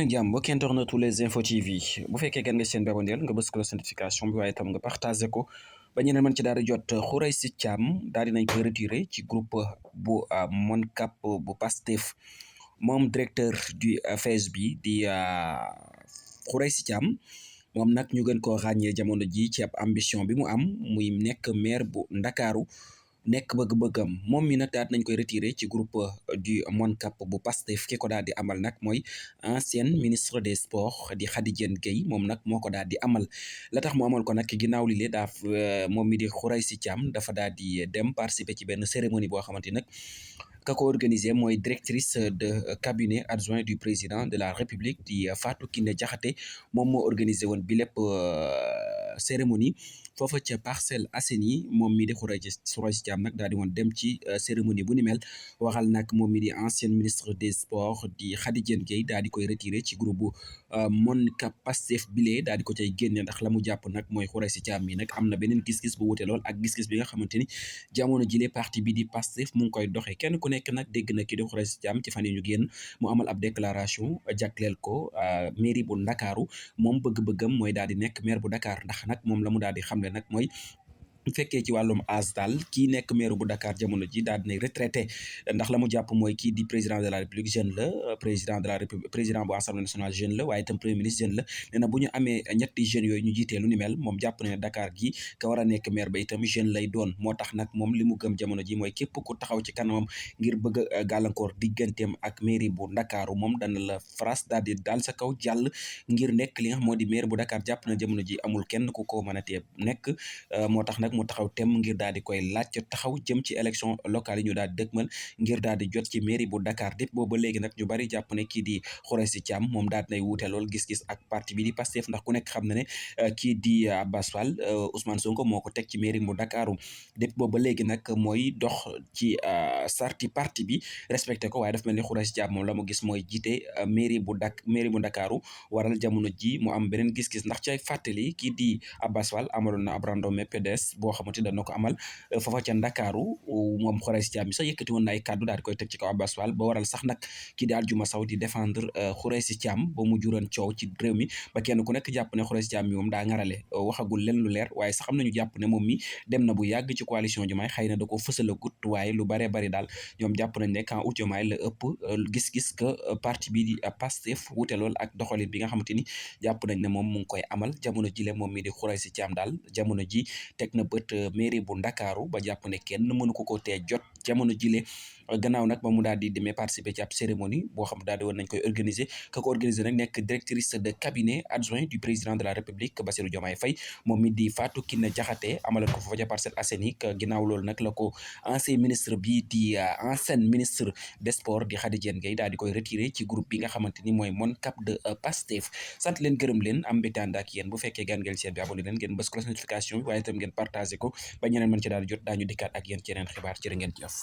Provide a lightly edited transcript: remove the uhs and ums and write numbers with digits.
daleen jàmm mbokki internet tous les infos TV bu fekkee gan nga seen bi aboneel nga bës ko la notification bi waaye tam nga partagé ko ba ñeneen mën ci daal di jot. Khoureychi Thiam daal dinañ koy retiré ci groupe bu Moncap bu Pastef moom directeur du FAISE bi di Khoureychi Thiam moom nag ñu gën koo ràññee jamono ji ci ab ambition bi mu am muy nekk maire bu Ndakaaru nekk bëgg-bëggam moom mi nag daal nañ koy retiré ci groupe du Moncap bu Pastef ki ko daal di amal nag mooy ancienne ministre des sports di Khady Diène Gaye moom nag moo ko daal di amal la tax mu amal ko nag ginnaaw li lee daaf moom mi di Khoureychi Thiam dafa daal di dem participer ci benn cérémonie boo xamante nag ka ko organisé mooy directrice de cabinet adjoint du président de la République di Fatou Kiné Diakhaté moom moo organisé woon bi lépp cérémonie foofa ca Parcelles Assainies moom mi di Khoureychi Thiam nag daal di woon dem ci cérémonie bu ni mel waxal nag moom mi di ancienne ministre des sports di Khady Diène Gaye daal di koy retiré ci groupe bu Moncap Pastef bile daal di ko cay génne ndax la mu jàpp nag mooy Khoureychi Thiam mi nag am na beneen gis-gis bu wute lool ak gis-gis bi nga xamante ni jamono jile parti bi di Pastef mu ngi koy doxee kenn ku nekk nag dégg na ki di Khoureychi Thiam ci fan yi ñu génn mu amal ab déclaration jagleel ko mairie bu Ndakaaru moom bëgg-bëggam mooy daal di nekk maire bu Dakar ndax nag moom la mu daal di xamle nag mooy bu fekkee ci wàllum âge daal kii nekk maire bu Dakar jamono ji daal dinay retraité ndax la mu jàpp mooy kii di président de la République jeune la président de la République président bu Assemblée nationale jeune la waaye itam premier ministre jeune la nee na bu ñu amee ñetti jeunes yooyu ñu jiitee lu ni mel moom jàpp ne Dakar gi ka war a nekk maire ba itam jeune lay doon moo tax nag moom li mu gëm jamono ji mooy képp ku taxaw ci kanamam ngir bëgg a gàllankoor digganteem ak mairie bu Ndakaaru moom dana la France daal di daal sa kaw jàll ngir nekk li nga xam moo di maire bu Dakar jàpp na jamono ji amul kenn ku ko mën a tee nekk moo tax nag mu taxaw tem ngir daal di koy laaj taxaw jëm ci élection locale yi ñu daal di dëkkmal ngir daal di jot ci mairie bu Dakar dépp booba léegi nag ñu bari jàpp ne kii di Khoureychi Thiam moom daal dinay wuute lool gis-gis ak parti bi di Pastef ndax ku nekk xam na ne kii di Abass Fall Ousmane Sonko moo ko teg ci mairie bu Dakaru dépp booba léegi nag mooy dox ci sarti parti bi respecté ko waaye daf mel ni Khoureychi Thiam moom la mu gis mooy jiite mairie bu Dakaru waral jamono ji mu am beneen gis-gis ndax ci fàttali kii di Abass Fall amaloon na ab randonnée PDS boo xamante dana ko amal foofa ca Ndakaaru moom Khoureychi Thiam bi sax yëkkati woon na ay kàddu daal di koy teg ci kaw Abass Fall ba waral sax nag kii di Aljuma Sow di défendre Khoureychi Thiam ba mu juróon coow ci réew mi ba kenn ku nekk jàpp ne Khoureychi Thiam mi moom daa ngarale waxagul leen lu leer waaye sax am nañu jàpp ne moom mi dem na bu yàgg ci coalition Diomaye xëy na da ko fësalagut waaye lu bare bari daal ñoom jàpp nañ ne quand Diomaye la ëpp gis-gis que parti bi di Pastef wute lool ak doxalin bi nga xamante ni jàpp nañ ne moom mu ngi koy amal jamono jile moom mi di Khoureychi Thiam daal jamono ji teg na bët mairie bu Ndakaaru ba jàpp ne kenn mënu ko tee jot jamono jile gannaaw nag ba mu daal di demee participer ci ab cérémonie boo xam daal di woon nañ koy organiser ka ko organiser nag nekk directrice de cabinet adjoint du président de la République Bassirou Diomaye Faye moom mi di Fatou Kiné Diakhaté amaloon ko foofa ca Parcelles Assainies ginnaaw loolu nag la ko ancien ministre bi di ancienne ministre des sports di Khady Diène Gaye daal di koy retiré ci groupe bi nga xamante ni mooy Moncap de Pastef sant leen gërëm leen am mbégte ànd ak yéen bu fekkee gan ngeen seen bi abonné leen ngeen bës cloche notification bi waaye itam ngeen partagé ko ba ñeneen mën ci daal di jot daañu dikkaat ak yéen ci yeneen xibaar jërë ngeen jëf